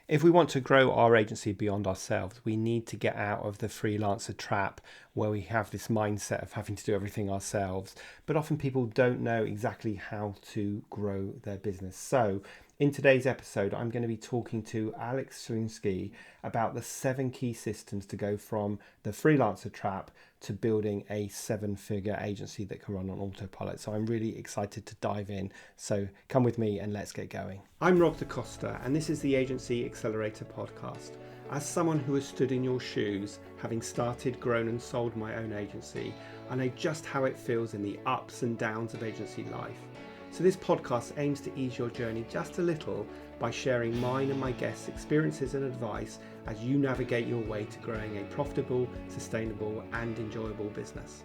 If we want to grow our agency beyond ourselves, we need to get out of the freelancer trap where we have this mindset of having to do everything ourselves. But often people don't know exactly how to grow their business. So, in today's episode, I'm going to be talking to Alex Schlinksy about the 7 key systems to go from the freelancer trap to building a 7-figure agency that can run on autopilot. So I'm really excited to dive in. So come with me and let's get going. I'm Rob DaCosta, and this is the Agency Accelerator podcast. As someone who has stood in your shoes, having started, grown and sold my own agency, I know just how it feels in the ups and downs of agency life. So this podcast aims to ease your journey just a little by sharing mine and my guests' experiences and advice as you navigate your way to growing a profitable, sustainable and enjoyable business.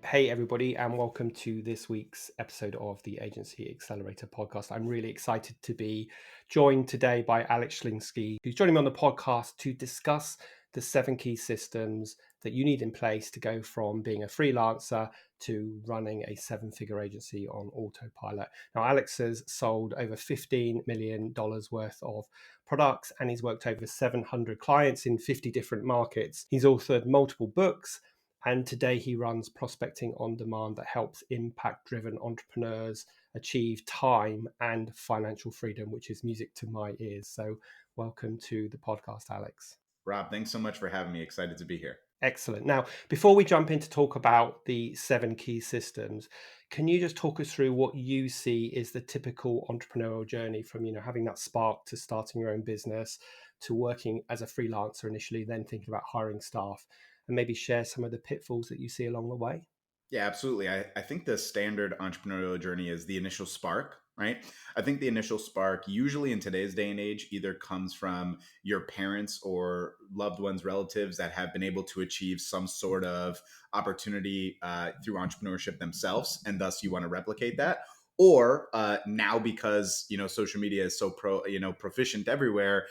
Hey everybody, and welcome to this week's episode of the Agency Accelerator podcast. I'm really excited to be joined today by Alex Schlinksy, who's joining me on the podcast to discuss the 7 key systems that you need in place to go from being a freelancer to running a 7-figure agency on autopilot. Now, Alex has sold over $15 million worth of products, and he's worked over 700 clients in 50 different markets. He's authored multiple books, and today he runs Prospecting on Demand that helps impact-driven entrepreneurs achieve time and financial freedom, which is music to my ears. So welcome to the podcast, Alex. Rob, thanks so much for having me. Excited to be here. Excellent. Now, before we jump in to talk about the 7 key systems, can you just talk us through what you see is the typical entrepreneurial journey from, having that spark to starting your own business to working as a freelancer initially, then thinking about hiring staff, and maybe share some of the pitfalls that you see along the way? Yeah, absolutely. I think the standard entrepreneurial journey is the initial spark, right? I think the initial spark, usually in today's day and age, either comes from your parents or loved ones, relatives that have been able to achieve some sort of opportunity through entrepreneurship themselves, and thus you want to replicate that. Or now, because social media is so proficient everywhere,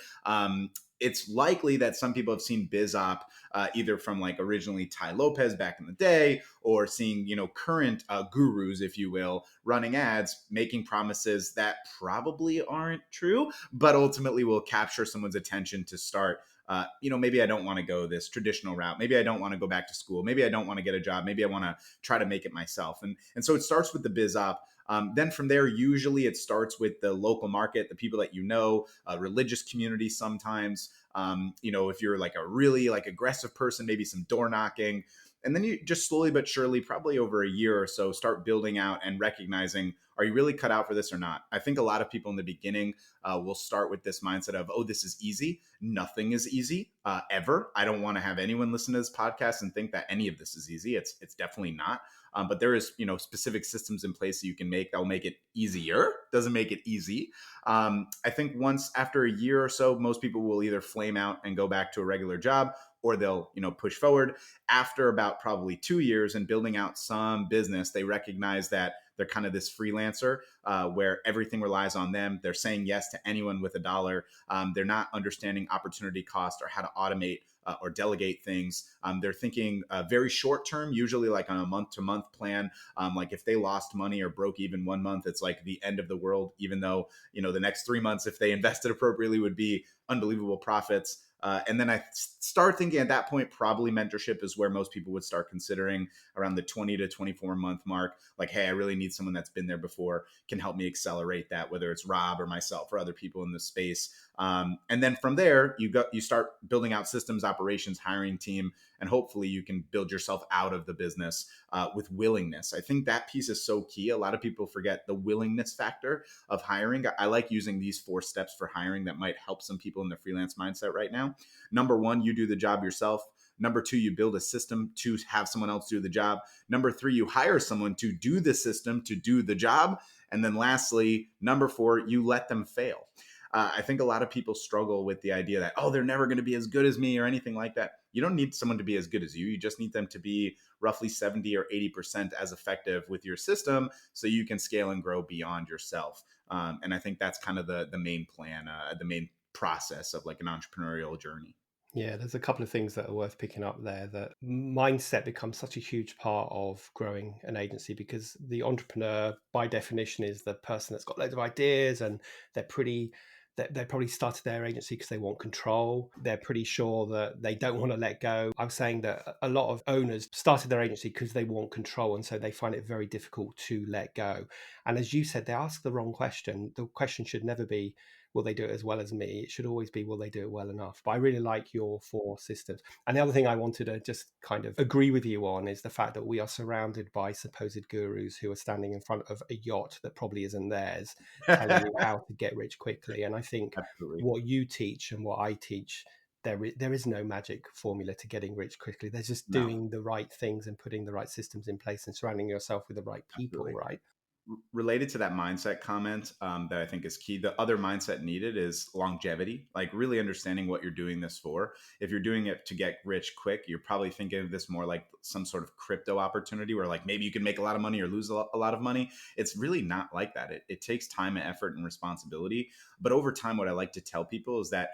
it's likely that some people have seen BizOp either from like originally Ty Lopez back in the day, or seeing current gurus, if you will, running ads, making promises that probably aren't true, but ultimately will capture someone's attention to start. Maybe I don't want to go this traditional route. Maybe I don't want to go back to school. Maybe I don't want to get a job. Maybe I want to try to make it myself. And so it starts with the BizOp. Then from there, usually it starts with the local market, the people that religious community sometimes. If you're like a really like aggressive person, maybe some door knocking. And then you just slowly but surely, probably over a year or so, start building out and recognizing, are you really cut out for this or not? I think a lot of people in the beginning will start with this mindset of, oh, this is easy. Nothing is easy ever. I don't want to have anyone listen to this podcast and think that any of this is easy. It's definitely not. But there is, specific systems in place that you can make that will make it easier. Doesn't make it easy. I think once after a year or so, most people will either flame out and go back to a regular job, or they'll, push forward. After about probably 2 years and building out some business, they recognize that they're kind of this freelancer where everything relies on them. They're saying yes to anyone with a dollar. They're not understanding opportunity cost or how to automate or delegate things. They're thinking very short term, usually like on a month-to-month plan. Like if they lost money or broke even 1 month, it's like the end of the world, even though, the next 3 months, if they invested appropriately, would be unbelievable profits. And then I start thinking at that point, probably mentorship is where most people would start considering, around the 20 to 24 month mark. Like, hey, I really need someone that's been there before, can help me accelerate that, whether it's Rob or myself or other people in the space. And then from there, you start building out systems, operations, hiring team, and hopefully you can build yourself out of the business with willingness. I think that piece is so key. A lot of people forget the willingness factor of hiring. I like using these 4 steps for hiring that might help some people in the freelance mindset right now. Number 1, you do the job yourself. Number 2, you build a system to have someone else do the job. Number 3, you hire someone to do the system to do the job. And then lastly, number 4, you let them fail. I think a lot of people struggle with the idea that, oh, they're never going to be as good as me or anything like that. You don't need someone to be as good as you. You just need them to be roughly 70 or 80% as effective with your system so you can scale and grow beyond yourself. And I think that's kind of the main plan, the main process of like an entrepreneurial journey. Yeah, there's a couple of things that are worth picking up there. That mindset becomes such a huge part of growing an agency, because the entrepreneur, by definition, is the person that's got loads of ideas and they're pretty They probably started their agency because they want control. They're pretty sure that they don't want to let go. I'm saying that a lot of owners started their agency because they want control. And so they find it very difficult to let go. And as you said, they ask the wrong question. The question should never be, will they do it as well as me? It should always be, will they do it well enough? But I really like your 4 systems. And the other thing I wanted to just kind of agree with you on is the fact that we are surrounded by supposed gurus who are standing in front of a yacht that probably isn't theirs, telling you how to get rich quickly. And I think Absolutely. what you teach and what I teach, there is no magic formula to getting rich quickly. There's just No, doing the right things and putting the right systems in place and surrounding yourself with the right people, absolutely. right? Related to that mindset comment, that I think is key, the other mindset needed is longevity, like really understanding what you're doing this for. If you're doing it to get rich quick, you're probably thinking of this more like some sort of crypto opportunity where like maybe you can make a lot of money or lose a lot of money. It's really not like that. It takes time and effort and responsibility. But over time, what I like to tell people is that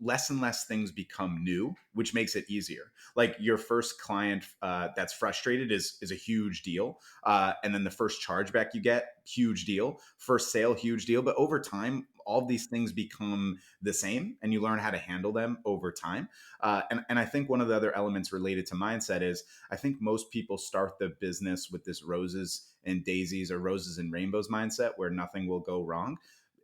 less and less things become new, which makes it easier. Like your first client that's frustrated is a huge deal, and then the first chargeback you get, huge deal. First sale, huge deal. But over time, all of these things become the same, and you learn how to handle them over time. And I think one of the other elements related to mindset is I think most people start the business with this roses and daisies or roses and rainbows mindset where nothing will go wrong.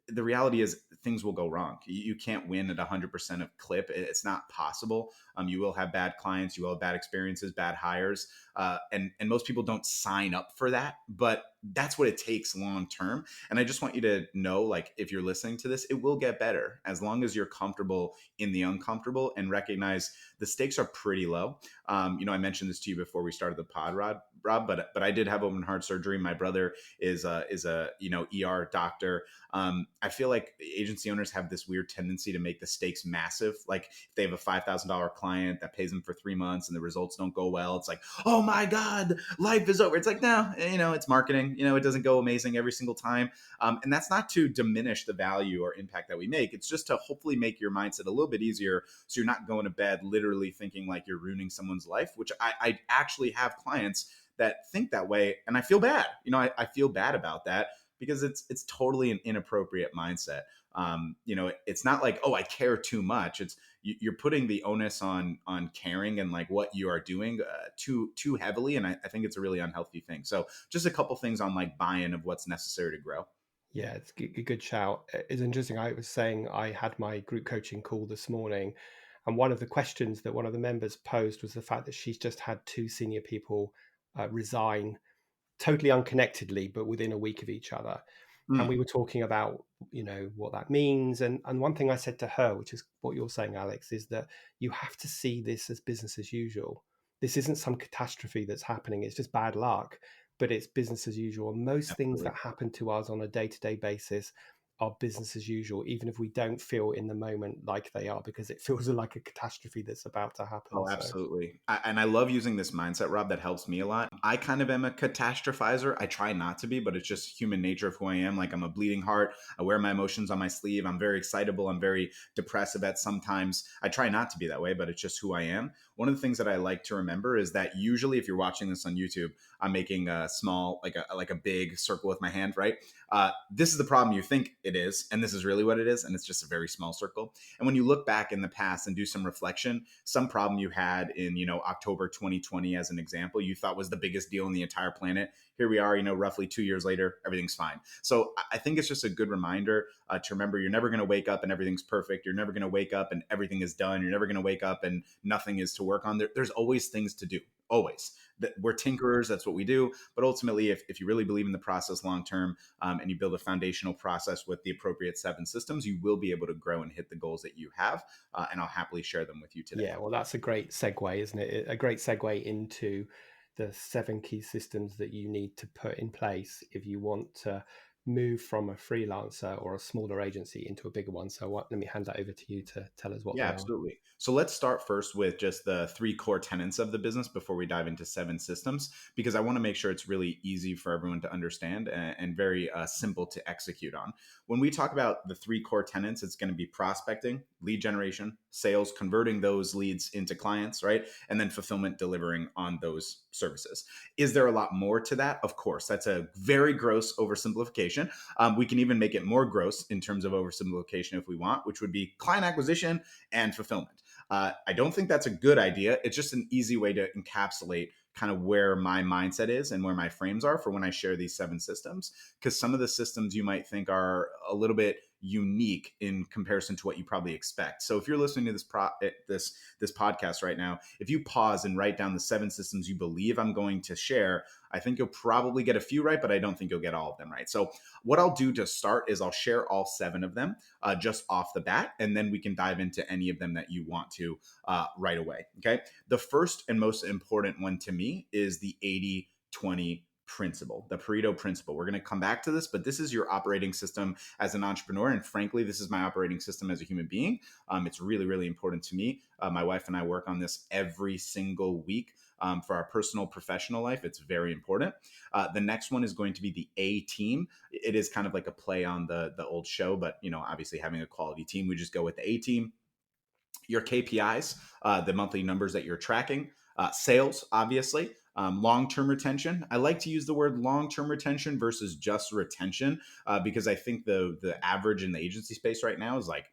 The reality is things will go wrong. You can't win at 100% of clip. It's not possible. You will have bad clients. You will have bad experiences, bad hires. And most people don't sign up for that, but that's what it takes long term. And I just want you to know, like, if you're listening to this, it will get better as long as you're comfortable in the uncomfortable and recognize the stakes are pretty low. I mentioned this to you before we started the pod, Rob, but I did have open heart surgery. My brother is a ER doctor. I feel like agency owners have this weird tendency to make the stakes massive. Like if they have a $5,000 client that pays them for 3 months and the results don't go well, it's like, oh my God, life is over. It's like, no, it's marketing. It doesn't go amazing every single time. And that's not to diminish the value or impact that we make. It's just to hopefully make your mindset a little bit easier so you're not going to bed literally thinking like you're ruining someone's life, which I actually have clients that think that way. And I feel bad. I feel bad about that because it's totally an inappropriate mindset. It's not like, oh, I care too much. It's you're putting the onus on caring and like what you are doing too heavily, and I think it's a really unhealthy thing. So just a couple things on like buy-in of what's necessary to grow. Yeah, it's a good shout. It's interesting. I was saying I had my group coaching call this morning, and one of the questions that one of the members posed was the fact that she's just had 2 senior people resign totally unconnectedly, but within a week of each other. And we Mm, were talking about, what that means. And one thing I said to her, which is what you're saying, Alex, is that you have to see this as business as usual. This isn't some catastrophe that's happening. It's just bad luck, but it's business as usual. And most things absolutely. that happen to us on a day-to-day basis are business as usual, even if we don't feel in the moment like they are, because it feels like a catastrophe that's about to happen. Oh, So absolutely. And I love using this mindset, Rob. That helps me a lot. I kind of am a catastrophizer. I try not to be, but it's just human nature of who I am. Like I'm a bleeding heart. I wear my emotions on my sleeve. I'm very excitable. I'm very depressive at sometimes. I try not to be that way, but it's just who I am. One of the things that I like to remember is that usually if you're watching this on YouTube, I'm making a small, like a big circle with my hand, right? This is the problem you think it is, and this is really what it is, and it's just a very small circle. And when you look back in the past and do some reflection, some problem you had in, October 2020, as an example, you thought was the biggest deal in the entire planet. Here we are, roughly 2 years later, everything's fine. So I think it's just a good reminder to remember you're never going to wake up and everything's perfect. You're never going to wake up and everything is done. You're never going to wake up and nothing is to work on. There's always things to do. Always. We're tinkerers. That's what we do. But ultimately, if you really believe in the process long term, and you build a foundational process with the appropriate 7 systems, you will be able to grow and hit the goals that you have. And I'll happily share them with you today. yeah, well, that's a great segue, isn't it? A great segue into the 7 key systems that you need to put in place if you want to move from a freelancer or a smaller agency into a bigger one. So let me hand that over to you to tell us what Yeah, they are. absolutely. So let's start first with just the 3 core tenets of the business before we dive into 7 systems, because I want to make sure it's really easy for everyone to understand and very simple to execute on. When we talk about the 3 core tenets, it's going to be prospecting, lead generation, sales, converting those leads into clients, right? And then fulfillment, delivering on those services. Is there a lot more to that? Of course, that's a very gross oversimplification. oversimplification. We can even make it more gross in terms of oversimplification if we want, which would be client acquisition and fulfillment. I don't think that's a good idea. It's just an easy way to encapsulate kind of where my mindset is and where my frames are for when I share these 7 systems. Because some of the systems you might think are a little bit unique in comparison to what you probably expect. So if you're listening to this podcast right now, if you pause and write down the 7 systems you believe I'm going to share, I think you'll probably get a few right, but I don't think you'll get all of them right. So what I'll do to start is I'll share all 7 of them just off the bat, and then we can dive into any of them that you want to right away. Okay. The first and most important one to me is the 80-20 principle, the Pareto principle. We're going to come back to this, but this is your operating system as an entrepreneur. And frankly, this is my operating system as a human being. It's really, really important to me. My wife and I work on this every single week. For our personal, professional life, it's very important. The next one is going to be the A team. It is kind of like a play on the old show, but obviously having a quality team, we just go with the A team. Your KPIs, the monthly numbers that you're tracking, sales, obviously, long-term retention. I like to use the word long-term retention versus just retention because I think the average in the agency space right now is like,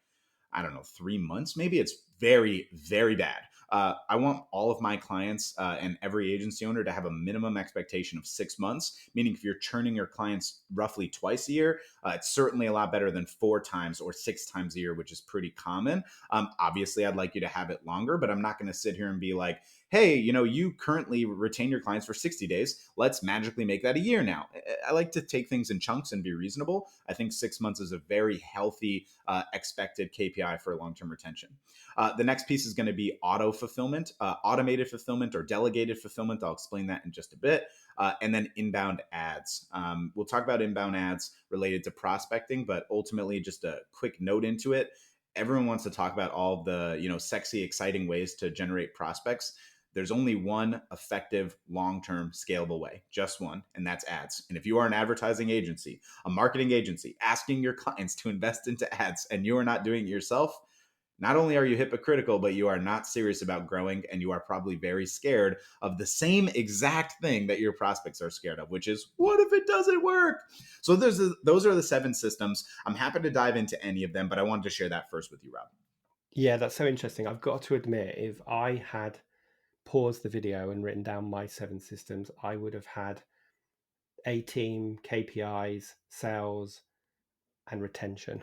I don't know, 3 months. Maybe it's very, very bad. I want all of my clients and every agency owner to have a minimum expectation of 6 months, meaning if you're churning your clients roughly twice a year, it's certainly a lot better than 4 times or 6 times a year, which is pretty common. Obviously, I'd like you to have it longer, but I'm not going to sit here and be like, hey, you currently retain your clients for 60 days. Let's magically make that a year now. I like to take things in chunks and be reasonable. I think 6 months is a very healthy expected KPI for long-term retention. The next piece is going to be auto fulfillment, automated fulfillment or delegated fulfillment. I'll explain that in just a bit. And then inbound ads. We'll talk about inbound ads related to prospecting, but ultimately just a quick note into it. Everyone wants to talk about all the, sexy, exciting ways to generate prospects. There's only one effective, long-term, scalable way, just one, and that's ads. And if you are an advertising agency, a marketing agency, asking your clients to invest into ads and you are not doing it yourself, not only are you hypocritical, but you are not serious about growing, and you are probably very scared of the same exact thing that your prospects are scared of, which is, what if it doesn't work? So those are the 7 systems. I'm happy to dive into any of them, but I wanted to share that first with you, Rob. Yeah, that's so interesting. I've got to admit, if I had paused the video and written down my 7 systems, I would have had A team, KPIs, sales, and retention.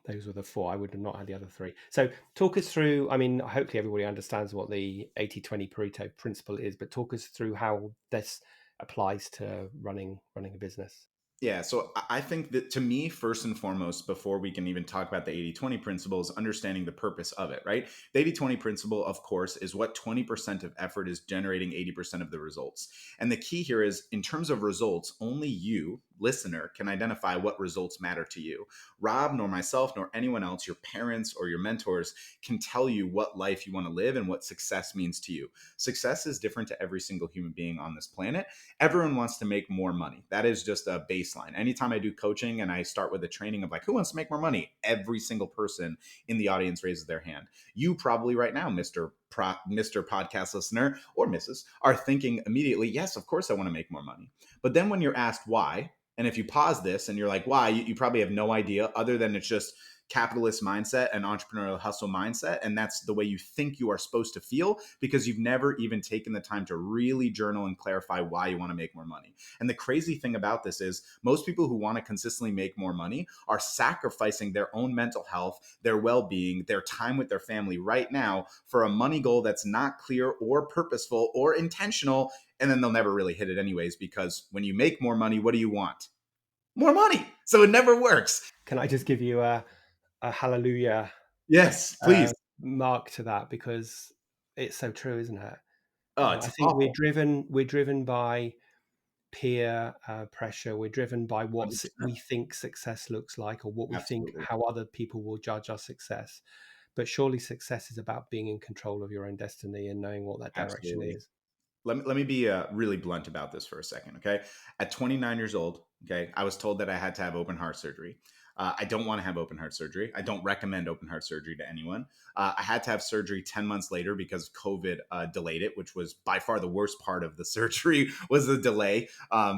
Those were the 4. I would have not had the other 3. So talk us through, I mean, hopefully everybody understands what the 80-20 Pareto principle is, but talk us through how this applies to running a business. Yeah, so I think that to me, first and foremost, before we can even talk about the 80-20 principle, is understanding the purpose of it, right? The 80-20 principle, of course, is what 20% of effort is generating 80% of the results. And the key here is, in terms of results, only you, listener, can identify what results matter to you. Rob, nor myself, nor anyone else, your parents or your mentors, can tell you what life you want to live and what success means to you. Success is different to every single human being on this planet. Everyone wants to make more money. That is just a baseline. Anytime I do coaching and I start with a training of like, who wants to make more money? Every single person in the audience raises their hand. You probably right now, Mr. Podcast listener or Mrs. are thinking immediately, yes, of course I want to make more money. But then when you're asked why, and if you pause this and you're like, why, you probably have no idea other than it's just capitalist mindset and entrepreneurial hustle mindset. And that's the way you think you are supposed to feel because you've never even taken the time to really journal and clarify why you want to make more money. And the crazy thing about this is most people who want to consistently make more money are sacrificing their own mental health, their well-being, their time with their family right now for a money goal that's not clear or purposeful or intentional. And then they'll never really hit it anyways, because when you make more money, what do you want? More money. So it never works. Can I just give you a hallelujah Yes, please. mark to that, because it's so true, isn't it? Oh, I it's think awful. we're driven by peer pressure. We're driven by what 100%. we think success looks like, or what we think Absolutely. how other people will judge our success. But surely success is about being in control of your own destiny and knowing what that direction Absolutely. is. Let me be really blunt about this for a second, okay? At 29 years old, okay, I was told that I had to have open heart surgery. I don't want to have open heart surgery. I don't recommend open heart surgery to anyone. I had to have surgery 10 months later because COVID delayed it, which was by far the worst part of the surgery was the delay.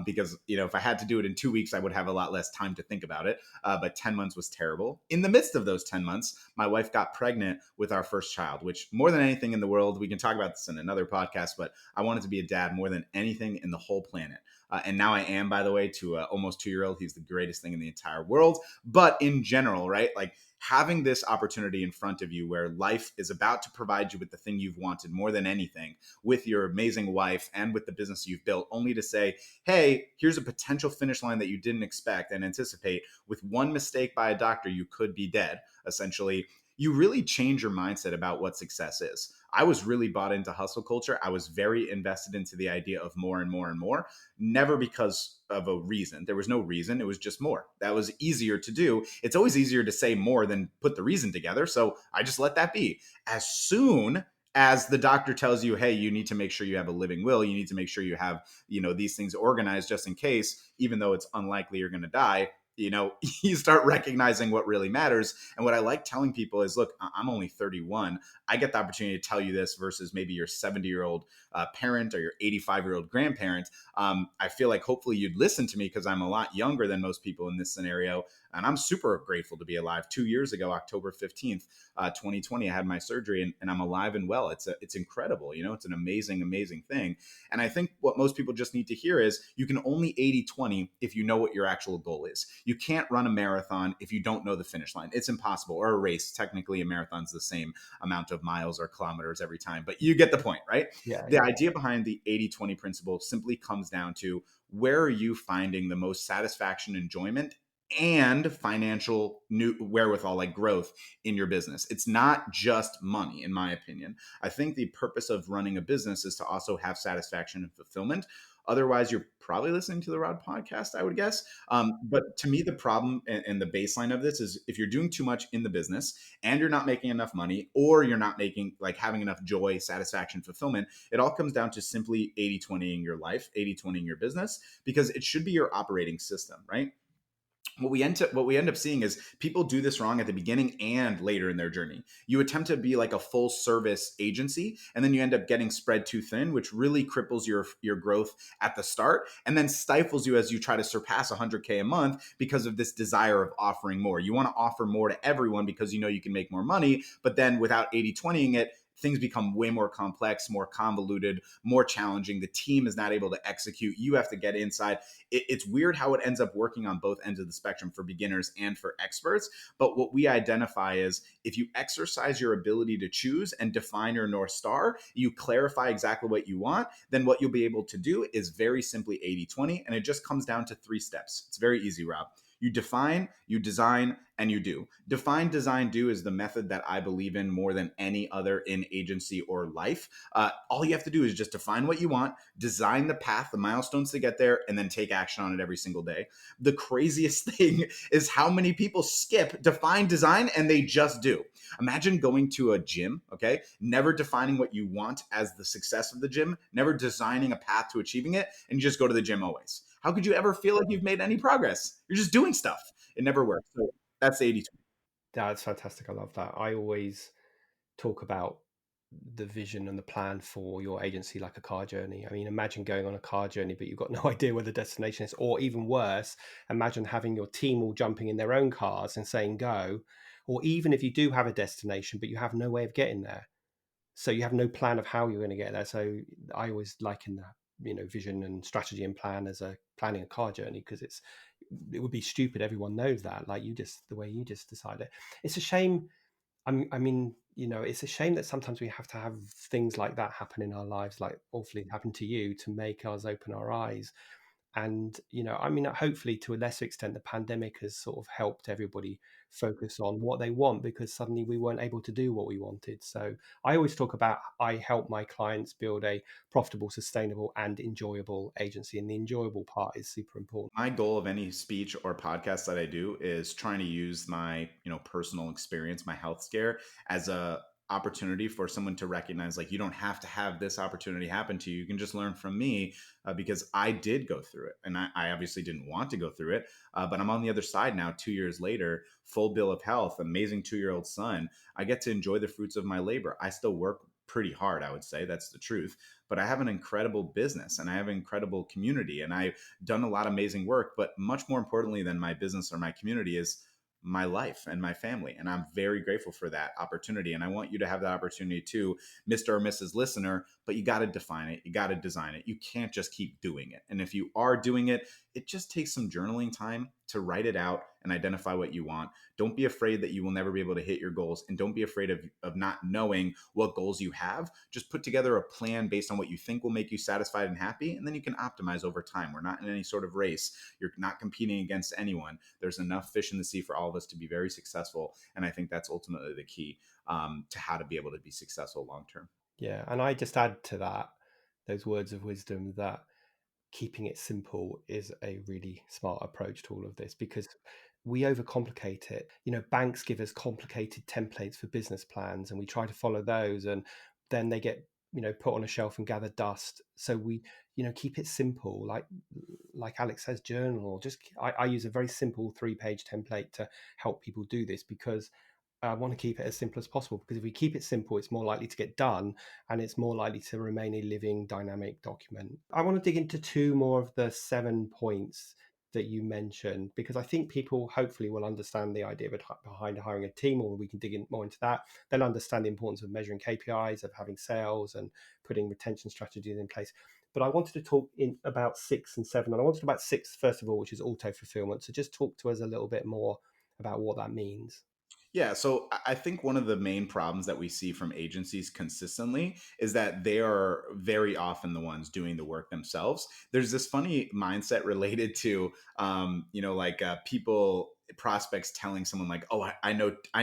Because, if I had to do it in 2 weeks, I would have a lot less time to think about it. But 10 months was terrible. In the midst of those 10 months, my wife got pregnant with our first child, which more than anything in the world, we can talk about this in another podcast, but I wanted to be a dad more than anything in the whole planet. And now I am, by the way, to almost 2-year-old. He's the greatest thing in the entire world. But in general, right? Like having this opportunity in front of you where life is about to provide you with the thing you've wanted more than anything, with your amazing wife and with the business you've built, only to say, hey, here's a potential finish line that you didn't expect and anticipate. With one mistake by a doctor, you could be dead, essentially. You really change your mindset about what success is. I was really bought into hustle culture. I was very invested into the idea of more and more and more, never because of a reason. There was no reason. It was just more. That was easier to do. It's always easier to say more than put the reason together. So I just let that be. As soon as the doctor tells you, hey, you need to make sure you have a living will, you need to make sure you have, these things organized just in case, even though it's unlikely you're going to die, you start recognizing what really matters. And what I like telling people is, look, I'm only 31. I get the opportunity to tell you this versus maybe your 70-year-old parent or your 85-year-old grandparent. I feel like hopefully you'd listen to me because I'm a lot younger than most people in this scenario. And I'm super grateful to be alive. 2 years ago, October 15th, 2020, I had my surgery and I'm alive and well. It's incredible. It's an amazing, amazing thing. And I think what most people just need to hear is you can only 80-20 if you know what your actual goal is. You can't run a marathon if you don't know the finish line. It's impossible. Or a race. Technically, a marathon's the same amount of miles or kilometers every time, but you get the point, right? Yeah, The yeah. idea behind the 80-20 principle simply comes down to where are you finding the most satisfaction, enjoyment, and financial new wherewithal, like growth in your business. It's not just money, in my opinion. I think the purpose of running a business is to also have satisfaction and fulfillment. Otherwise, you're probably listening to the Rod podcast, I would guess. But to me, the problem and the baseline of this is if you're doing too much in the business and you're not making enough money, or you're not making like having enough joy, satisfaction, fulfillment, it all comes down to simply 80-20 in your life, 80-20 in your business, because it should be your operating system, right? What we end up seeing is people do this wrong at the beginning and later in their journey. You attempt to be like a full service agency, and then you end up getting spread too thin, which really cripples your growth at the start and then stifles you as you try to surpass 100K a month because of this desire of offering more. You want to offer more to everyone because you can make more money, but then without 80-20ing it, things become way more complex, more convoluted, more challenging. The team is not able to execute. You have to get inside. It's weird how it ends up working on both ends of the spectrum for beginners and for experts. But what we identify is if you exercise your ability to choose and define your North Star, you clarify exactly what you want, then what you'll be able to do is very simply 80-20. And it just comes down to 3 steps. It's very easy, Rob. You define, you design, and you do. Define, design, do is the method that I believe in more than any other in agency or life. All you have to do is just define what you want, design the path, the milestones to get there, and then take action on it every single day. The craziest thing is how many people skip define, design, and they just do. Imagine going to a gym, okay? Never defining what you want as the success of the gym, never designing a path to achieving it, and you just go to the gym always. How could you ever feel like you've made any progress? You're just doing stuff. It never works. So that's 80-20. That's fantastic. I love that. I always talk about the vision and the plan for your agency like a car journey. I mean, imagine going on a car journey, but you've got no idea where the destination is. Or even worse, imagine having your team all jumping in their own cars and saying go. Or even if you do have a destination, but you have no way of getting there. So you have no plan of how you're going to get there. So I always liken that, vision and strategy and plan as a planning a car journey, because it would be stupid. Everyone knows that, like the way you just decided. It's a shame. I mean, it's a shame that sometimes we have to have things like that happen in our lives, like awfully happened to you, to make us open our eyes. And, I mean, hopefully to a lesser extent, the pandemic has sort of helped everybody focus on what they want, because suddenly we weren't able to do what we wanted. So I always talk about I help my clients build a profitable, sustainable, and enjoyable agency. And the enjoyable part is super important. My goal of any speech or podcast that I do is trying to use my, personal experience, my health scare as a opportunity for someone to recognize, like, you don't have to have this opportunity happen to you. You can just learn from me, because I did go through it, and I obviously didn't want to go through it, but I'm on the other side now. 2 years later, full bill of health, amazing 2-year-old son. I get to enjoy the fruits of my labor. I still work pretty hard, I would say, that's the truth, but I have an incredible business and I have an incredible community, and I've done a lot of amazing work. But much more importantly than my business or my community is my life and my family. And I'm very grateful for that opportunity. And I want you to have that opportunity too, Mr. or Mrs. Listener, but you got to define it. You got to design it. You can't just keep doing it. And if you are doing it, it just takes some journaling time to write it out and identify what you want. Don't be afraid that you will never be able to hit your goals. And don't be afraid of not knowing what goals you have. Just put together a plan based on what you think will make you satisfied and happy. And then you can optimize over time. We're not in any sort of race. You're not competing against anyone. There's enough fish in the sea for all of us to be very successful. And I think that's ultimately the key, to how to be able to be successful long term. Yeah. And I just add to that those words of wisdom that keeping it simple is a really smart approach to all of this, because we overcomplicate it. Banks give us complicated templates for business plans and we try to follow those, and then they get, put on a shelf and gather dust. So we, keep it simple. Like Alex says, journal. I use a very simple 3-page template to help people do this, because I want to keep it as simple as possible, because if we keep it simple, it's more likely to get done and it's more likely to remain a living, dynamic document. I want to dig into 2 more of the 7 points that you mentioned, because I think people hopefully will understand the idea behind hiring a team, or we can dig in more into that. They'll understand the importance of measuring KPIs, of having sales and putting retention strategies in place. But I wanted to talk about 6 and 7. And I wanted to talk about 6, first of all, which is auto fulfillment. So just talk to us a little bit more about what that means. Yeah, so I think one of the main problems that we see from agencies consistently is that they are very often the ones doing the work themselves. There's this funny mindset related to, people, prospects telling someone like, "Oh, I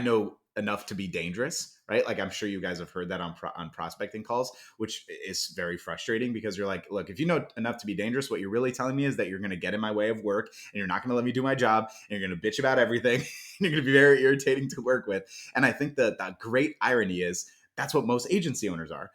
know enough to be dangerous." Right? Like, I'm sure you guys have heard that on prospecting calls, which is very frustrating, because you're like, look, if you know enough to be dangerous, what you're really telling me is that you're going to get in my way of work and you're not going to let me do my job and you're going to bitch about everything. You're going to be very irritating to work with. And I think that the great irony is that's what most agency owners are,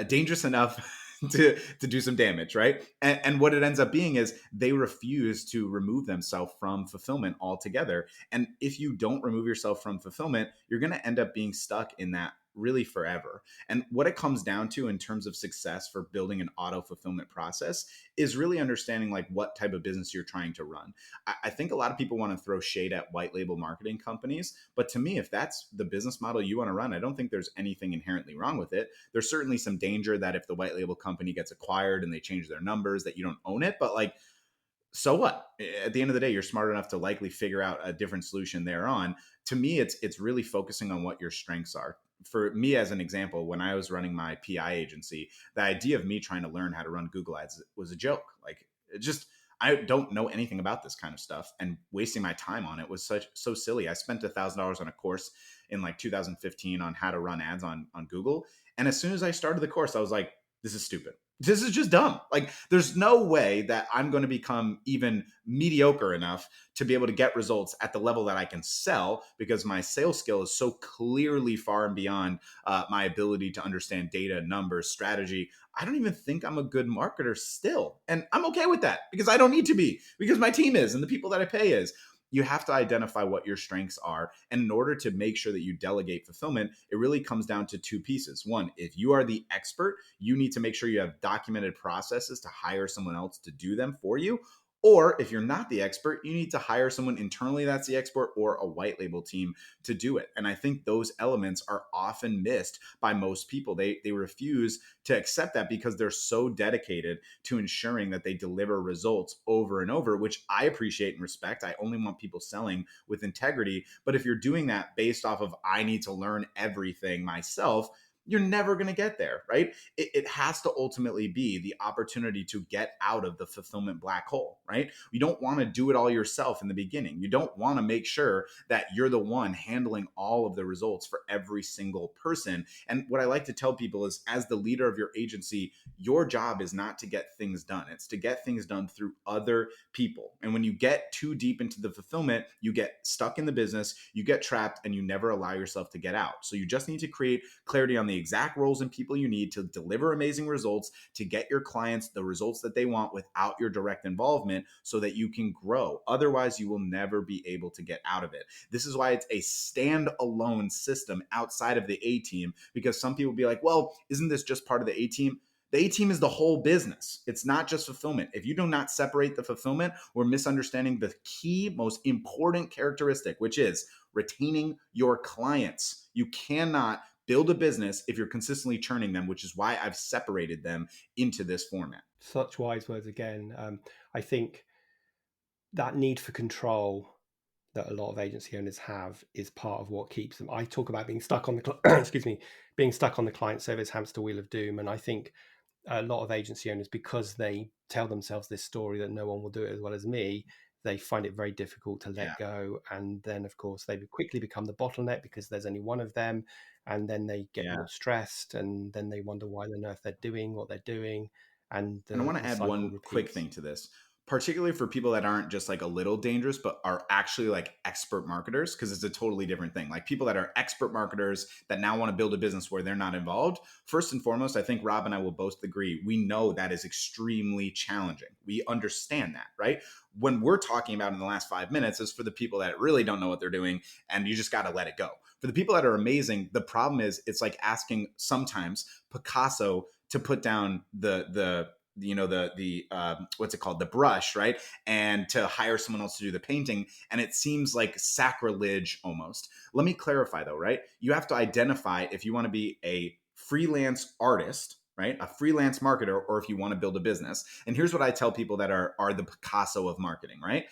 dangerous enough to do some damage, right? And what it ends up being is they refuse to remove themselves from fulfillment altogether. And if you don't remove yourself from fulfillment, you're going to end up being stuck in that really forever. And what it comes down to in terms of success for building an auto fulfillment process is really understanding like what type of business you're trying to run. I think a lot of people want to throw shade at white label marketing companies, but to me, if that's the business model you want to run, I don't think there's anything inherently wrong with it. There's certainly some danger that if the white label company gets acquired and they change their numbers, that you don't own it. But like, so what? At the end of the day, you're smart enough to likely figure out a different solution thereon. To me, it's really focusing on what your strengths are. For me, as an example, when I was running my PI agency, the idea of me trying to learn how to run Google Ads was a joke. Like, it just, I don't know anything about this kind of stuff, and wasting my time on it was so silly. I spent $1,000 on a course in like 2015 on how to run ads on Google, and as soon as I started the course, I was like, this is stupid. This is just dumb. Like, there's no way that I'm going to become even mediocre enough to be able to get results at the level that I can sell, because my sales skill is so clearly far and beyond my ability to understand data, numbers, strategy. I don't even think I'm a good marketer still. And I'm okay with that, because I don't need to be, because my team is and the people that I pay is. You have to identify what your strengths are. And in order to make sure that you delegate fulfillment, it really comes down to 2 pieces. One, if you are the expert, you need to make sure you have documented processes to hire someone else to do them for you. Or if you're not the expert, you need to hire someone internally that's the expert, or a white label team to do it. And I think those elements are often missed by most people. They refuse to accept that because they're so dedicated to ensuring that they deliver results over and over, which I appreciate and respect. I only want people selling with integrity. But if you're doing that based off of, I need to learn everything myself, you're never going to get there, right? It has to ultimately be the opportunity to get out of the fulfillment black hole, right? You don't want to do it all yourself in the beginning. You don't want to make sure that you're the one handling all of the results for every single person. And what I like to tell people is, as the leader of your agency, your job is not to get things done. It's to get things done through other people. And when you get too deep into the fulfillment, you get stuck in the business, you get trapped, and you never allow yourself to get out. So you just need to create clarity on the exact roles and people you need to deliver amazing results, to get your clients the results that they want without your direct involvement, so that you can grow. Otherwise, you will never be able to get out of it. This is why it's a standalone system outside of the A team, because some people be like, well, isn't this just part of the A team? The A team is the whole business. It's not just fulfillment. If you do not separate the fulfillment, we're misunderstanding the key, most important characteristic, which is retaining your clients. You cannot build a business if you're consistently churning them, which is why I've separated them into this format. Such wise words again. I think that need for control that a lot of agency owners have is part of what keeps them. I talk about being stuck on the excuse me, being stuck on the client service hamster wheel of doom, and I think a lot of agency owners, because they tell themselves this story that no one will do it as well as me, they find it very difficult to Yeah. let go. And then, of course, they quickly become the bottleneck because there's only one of them. And then they get Yeah. more stressed, and then they wonder why on earth they're doing what they're doing. And And I want to the add cycle one quick repeats. thing to this, particularly for people that aren't just like a little dangerous, but are actually like expert marketers, because it's a totally different thing. Like people that are expert marketers that now want to build a business where they're not involved. First and foremost, I think Rob and I will both agree, we know that is extremely challenging. We understand that, right? When we're talking about in the last 5 minutes is for the people that really don't know what they're doing, and you just got to let it go. For the people that are amazing, the problem is it's like asking sometimes Picasso to put down the what's it called, the brush, right, and to hire someone else to do the painting, and it seems like sacrilege almost. Let me clarify though, right? You have to identify if you want to be a freelance artist, right, a freelance marketer, or if you want to build a business. And here's what I tell people that are the Picasso of marketing, right?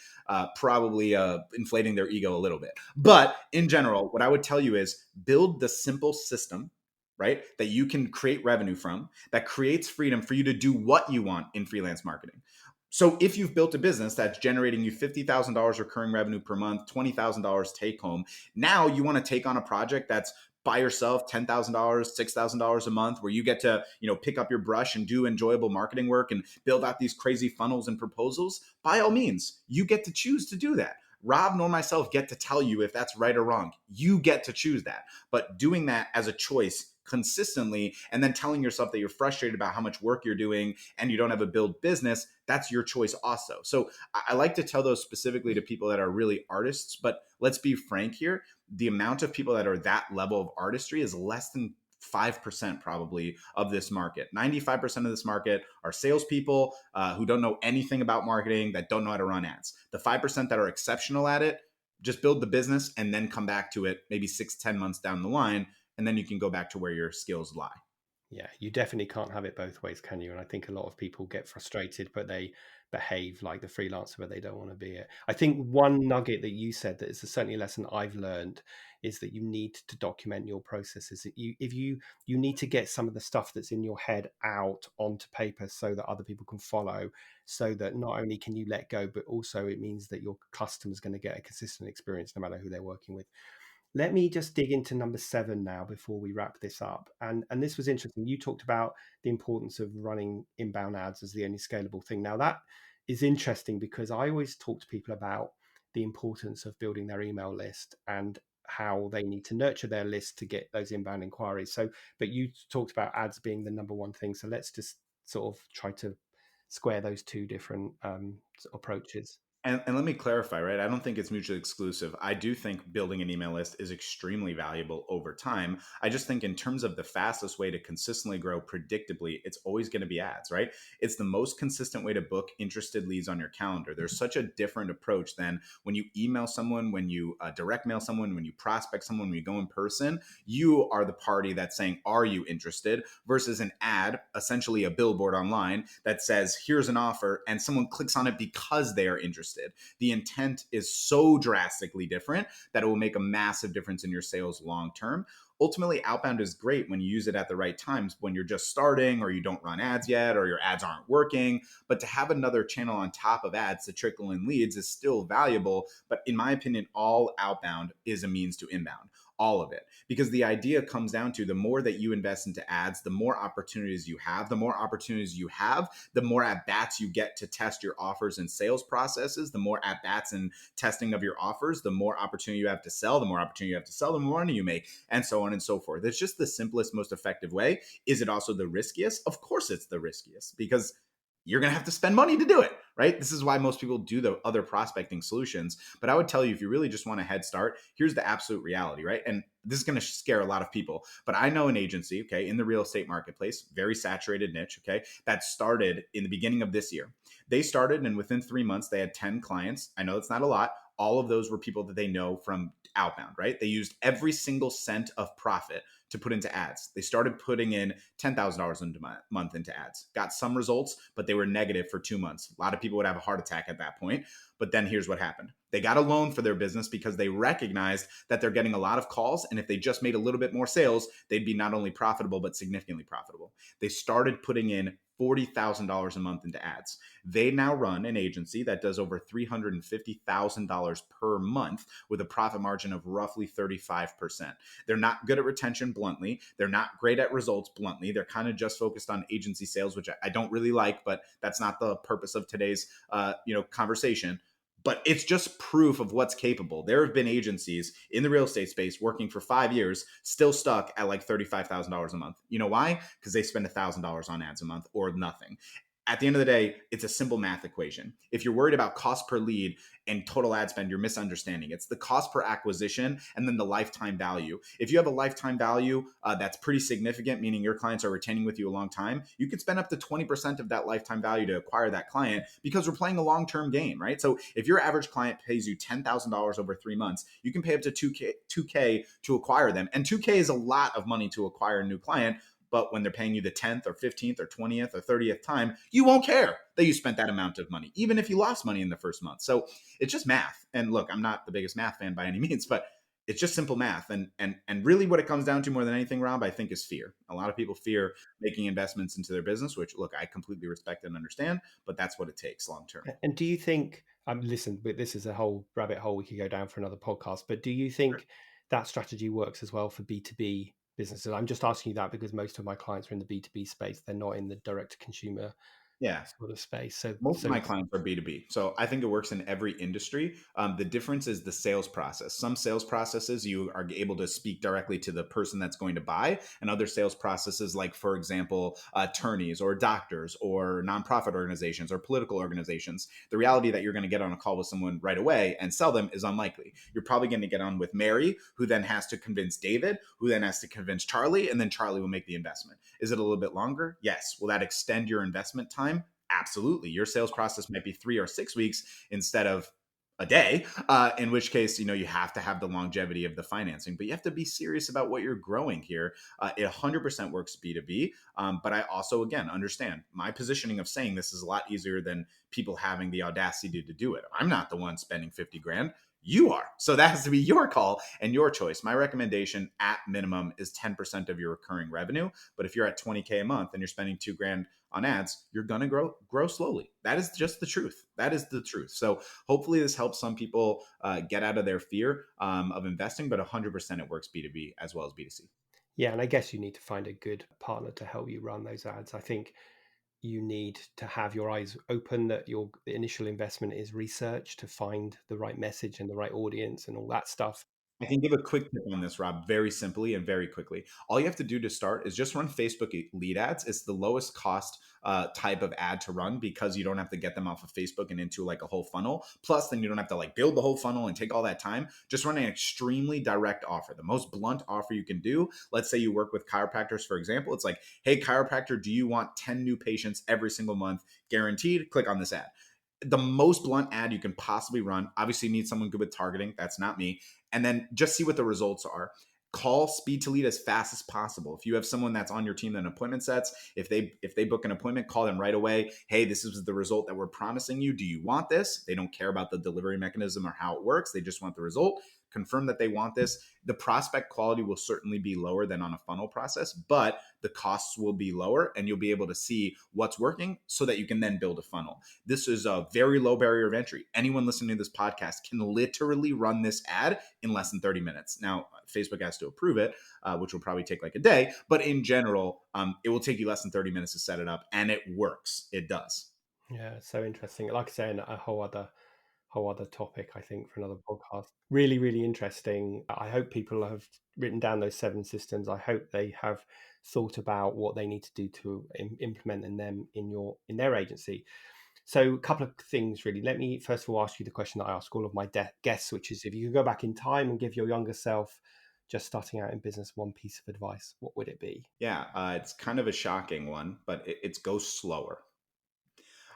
Probably inflating their ego a little bit, but in general, what I would tell you is build the simple system, right, that you can create revenue from, that creates freedom for you to do what you want in freelance marketing. So if you've built a business that's generating you $50,000 recurring revenue per month, $20,000 take home, now you want to take on a project that's by yourself, $10,000, $6,000 a month, where you get to, pick up your brush and do enjoyable marketing work and build out these crazy funnels and proposals. By all means, you get to choose to do that. Rob nor myself get to tell you if that's right or wrong. You get to choose that. But doing that as a choice consistently, and then telling yourself that you're frustrated about how much work you're doing and you don't have a build business, that's your choice also. So I like to tell those specifically to people that are really artists, but let's be frank here. The amount of people that are that level of artistry is less than 5% probably of this market. 95% of this market are salespeople who don't know anything about marketing, that don't know how to run ads. The 5% that are exceptional at it, just build the business and then come back to it maybe 6-10 months down the line, and then you can go back to where your skills lie. Yeah, you definitely can't have it both ways, can you? And I think a lot of people get frustrated, but they behave like the freelancer, but they don't want to be it. I think one nugget that you said that is certainly a lesson I've learned is that you need to document your processes. That you need to get some of the stuff that's in your head out onto paper so that other people can follow, so that not only can you let go, but also it means that your customer's going to get a consistent experience no matter who they're working with. Let me just dig into number 7 now before we wrap this up. And this was interesting. You talked about the importance of running inbound ads as the only scalable thing. Now that is interesting because I always talk to people about the importance of building their email list and how they need to nurture their list to get those inbound inquiries. So, but you talked about ads being the number one thing. So let's just sort of try to square those two different approaches. And let me clarify, right? I don't think it's mutually exclusive. I do think building an email list is extremely valuable over time. I just think in terms of the fastest way to consistently grow predictably, it's always going to be ads, right? It's the most consistent way to book interested leads on your calendar. There's such a different approach than when you email someone, when you direct mail someone, when you prospect someone, when you go in person. You are the party that's saying, are you interested? Versus an ad, essentially a billboard online that says, here's an offer, and someone clicks on it because they are interested. interested. The intent is so drastically different that it will make a massive difference in your sales long term. Ultimately, outbound is great when you use it at the right times, when you're just starting or you don't run ads yet or your ads aren't working. But to have another channel on top of ads to trickle in leads is still valuable. But in my opinion, all outbound is a means to inbound, all of it. Because the idea comes down to the more that you invest into ads, the more opportunities you have. The more opportunities you have, the more at bats you get to test your offers and sales processes. The more at bats and testing of your offers, the more opportunity you have to sell. The more opportunity you have to sell, the more money you make, and so on and so forth. It's just the simplest, most effective way. Is it also the riskiest? Of course, it's the riskiest, because you're going to have to spend money to do it, right? This is why most people do the other prospecting solutions. But I would tell you, if you really just want a head start, here's the absolute reality, right? And this is going to scare a lot of people. But I know an agency, okay, in the real estate marketplace, very saturated niche, okay, that started in the beginning of this year. They started, and within 3 months, they had 10 clients. I know it's not a lot. All of those were people that they know from outbound, right? They used every single cent of profit to put into ads. They started putting in $10,000 a month into ads. Got some results, but they were negative for 2 months. A lot of people would have a heart attack at that point. But then here's what happened. They got a loan for their business because they recognized that they're getting a lot of calls. And if they just made a little bit more sales, they'd be not only profitable, but significantly profitable. They started putting in $40,000 a month into ads. They now run an agency that does over $350,000 per month with a profit margin of roughly 35%. They're not good at retention, bluntly. They're not great at results, bluntly. They're kind of just focused on agency sales, which I don't really like, but that's not the purpose of today's conversation. But it's just proof of what's capable. There have been agencies in the real estate space working for 5 years, still stuck at like $35,000 a month. You know why? Because they spend $1,000 on ads a month or nothing. At the end of the day, it's a simple math equation. If you're worried about cost per lead and total ad spend, you're misunderstanding. It's the cost per acquisition and then the lifetime value. If you have a lifetime value that's pretty significant, meaning your clients are retaining with you a long time, you could spend up to 20% of that lifetime value to acquire that client, because we're playing a long-term game, right? So if your average client pays you $10,000 over 3 months, you can pay up to 2K to acquire them. And 2K is a lot of money to acquire a new client. But when they're paying you the 10th or 15th or 20th or 30th time, you won't care that you spent that amount of money, even if you lost money in the first month. So it's just math. And look, I'm not the biggest math fan by any means, but it's just simple math. And really what it comes down to more than anything, Rob, I think, is fear. A lot of people fear making investments into their business, which, look, I completely respect and understand, but that's what it takes long term. And do you think, listen, but this is a whole rabbit hole we could go down for another podcast, but do you think that strategy works as well for B2B businesses? I'm just asking you that because most of my clients are in the B2B space. They're not in the direct to consumer Yeah. sort of space. So, Most of my clients are B2B. So I think it works in every industry. The difference is the sales process. Some sales processes, you are able to speak directly to the person that's going to buy, and other sales processes, like, for example, attorneys or doctors or nonprofit organizations or political organizations, the reality that you're going to get on a call with someone right away and sell them is unlikely. You're probably going to get on with Mary, who then has to convince David, who then has to convince Charlie, and then Charlie will make the investment. Is it a little bit longer? Yes. Will that extend your investment time? Absolutely. Your sales process might be 3 or 6 weeks instead of a day, in which case, you have to have the longevity of the financing, but you have to be serious about what you're growing here. It 100% works B2B. But I also, again, understand my positioning of saying this is a lot easier than people having the audacity to do it. I'm not the one spending 50 grand. You are. So that has to be your call and your choice. My recommendation at minimum is 10% of your recurring revenue. But if you're at 20K a month and you're spending 2 grand on ads, you're going to grow slowly. That is just the truth. That is the truth. So hopefully this helps some people get out of their fear of investing, but 100% it works B2B as well as B2C. yeah, and I guess you need to find a good partner to help you run those ads. I think you need to have your eyes open that your initial investment is research to find the right message and the right audience and all that stuff. I can give a quick tip on this, Rob, very simply and very quickly. All you have to do to start is just run Facebook lead ads. It's the lowest cost type of ad to run, because you don't have to get them off of Facebook and into like a whole funnel. Plus, then you don't have to like build the whole funnel and take all that time. Just run an extremely direct offer, the most blunt offer you can do. Let's say you work with chiropractors, for example. It's like, hey, chiropractor, do you want 10 new patients every single month guaranteed? Click on this ad. The most blunt ad you can possibly run. Obviously, you need someone good with targeting. That's not me. And then just see what the results are. call speed to lead as fast as possible. If you have someone that's on your team that an appointment sets, if they book an appointment, call them right away. Hey, this is the result that we're promising you. Do you want this? They don't care about the delivery mechanism or how it works. They just want the result. Confirm that they want this. The prospect quality will certainly be lower than on a funnel process, but the costs will be lower and you'll be able to see what's working so that you can then build a funnel. This is a very low barrier of entry. Anyone listening to this podcast can literally run this ad in less than 30 minutes. Now, Facebook has to approve it, which will probably take like a day, but in general, it will take you less than 30 minutes to set it up, and it works. It does. Yeah, so interesting. Like I say, a whole other topic, I think, for another podcast. Really, really interesting. I hope people have written down those 7 systems. I hope they have thought about what they need to do to implement them in their agency. So a couple of things, really. Let me first of all ask you the question that I ask all of my guests, which is, if you could go back in time and give your younger self, just starting out in business, one piece of advice, what would it be? Yeah, it's kind of a shocking one, but it's go slower.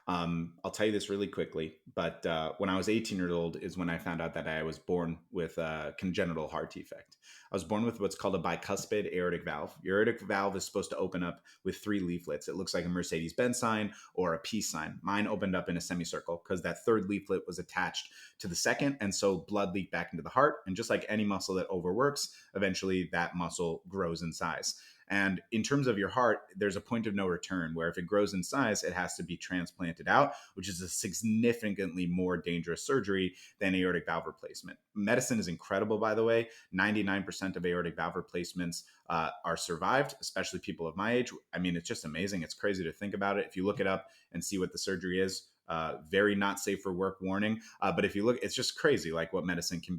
I'll tell you this really quickly, but when I was 18 years old is when I found out that I was born with a congenital heart defect. I was born with what's called a bicuspid aortic valve. Your aortic valve is supposed to open up with 3 leaflets. It looks like a Mercedes-Benz sign or a peace sign. Mine opened up in a semicircle because that 3rd leaflet was attached to the 2nd, and so blood leaked back into the heart. And just like any muscle that overworks, eventually that muscle grows in size. And in terms of your heart, there's a point of no return where if it grows in size, it has to be transplanted out, which is a significantly more dangerous surgery than aortic valve replacement. Medicine is incredible, by the way. 99% of aortic valve replacements are survived, especially people of my age. I mean, it's just amazing. It's crazy to think about it. If you look it up and see what the surgery is, very not safe for work warning. But if you look, it's just crazy, like what medicine can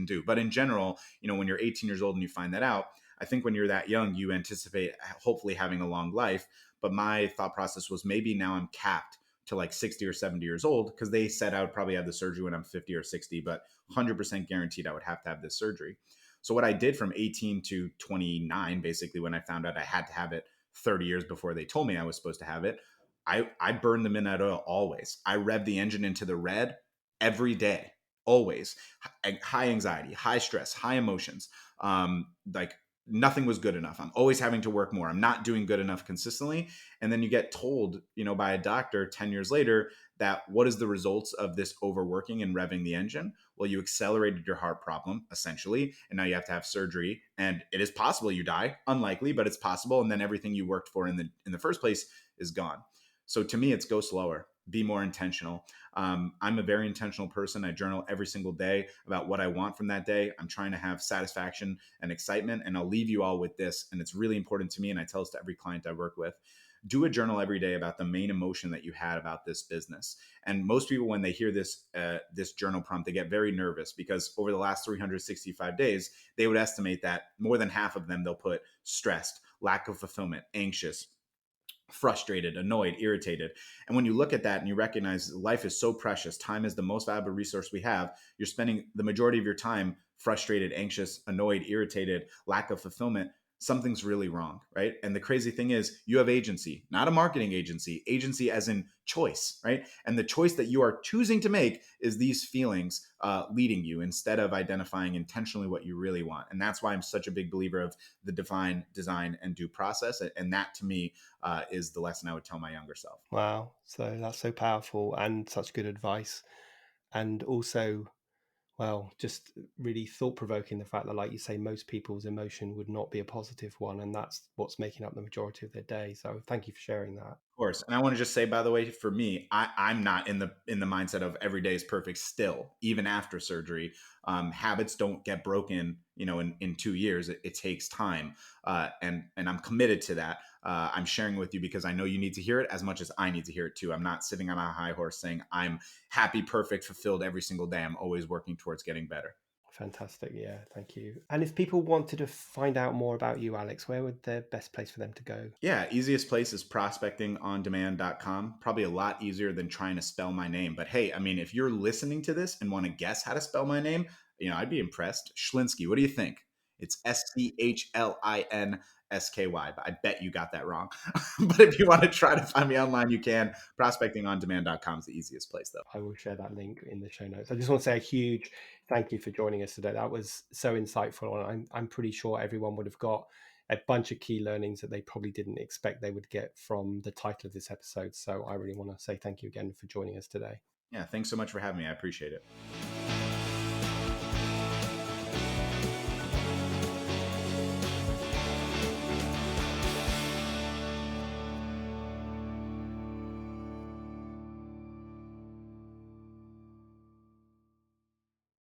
do. But in general, when you're 18 years old and you find that out, I think when you're that young, you anticipate hopefully having a long life. But my thought process was maybe now I'm capped to like 60 or 70 years old, because they said I would probably have the surgery when I'm 50 or 60, but 100% guaranteed I would have to have this surgery. So what I did from 18 to 29, basically when I found out I had to have it 30 years before they told me I was supposed to have it, I burned the midnight oil always. I revved the engine into the red every day, always. High anxiety, high stress, high emotions. Like nothing was good enough. I'm always having to work more. I'm not doing good enough consistently. And then you get told, by a doctor 10 years later that what is the results of this overworking and revving the engine? Well, you accelerated your heart problem essentially. And now you have to have surgery, and it is possible you die. Unlikely, but it's possible. And then everything you worked for in the first place is gone. So to me, it's go slower, be more intentional. I'm a very intentional person. I journal every single day about what I want from that day. I'm trying to have satisfaction and excitement. And I'll leave you all with this. And it's really important to me. And I tell this to every client I work with. Do a journal every day about the main emotion that you had about this business. And most people, when they hear this journal prompt, they get very nervous, because over the last 365 days, they would estimate that more than half of them, they'll put stressed, lack of fulfillment, anxious, frustrated, annoyed, irritated. And when you look at that and you recognize life is so precious, time is the most valuable resource we have, you're spending the majority of your time frustrated, anxious, annoyed, irritated, lack of fulfillment, something's really wrong, right? And the crazy thing is you have agency, not a marketing agency as in choice, right? And the choice that you are choosing to make is these feelings leading you, instead of identifying intentionally what you really want. And that's why I'm such a big believer of the define, design, and do process. And that to me is the lesson I would tell my younger self. Wow. So that's so powerful and such good advice. And also, well, just really thought-provoking, the fact that, like you say, most people's emotion would not be a positive one, and that's what's making up the majority of their day. So thank you for sharing that. Of course. And I want to just say, by the way, for me, I'm not in the mindset of every day is perfect still, even after surgery. Habits don't get broken, in 2 years. It takes time. And I'm committed to that. I'm sharing with you because I know you need to hear it as much as I need to hear it too. I'm not sitting on a high horse saying I'm happy, perfect, fulfilled every single day. I'm always working towards getting better. Fantastic. Yeah, thank you. And if people wanted to find out more about you, Alex, where would the best place for them to go? Yeah, easiest place is prospectingondemand.com. Probably a lot easier than trying to spell my name. But hey, I mean, if you're listening to this and want to guess how to spell my name, I'd be impressed. Schlinsky, what do you think? It's SCHLINSKY, but I bet you got that wrong. But if you want to try to find me online, you can. Prospectingondemand.com is the easiest place, though. I will share that link in the show notes. I just want to say a huge thank you for joining us today. That was so insightful, and I'm pretty sure everyone would have got a bunch of key learnings that they probably didn't expect they would get from the title of this episode. So I really want to say thank you again for joining us today. Yeah, thanks so much for having me. I appreciate it.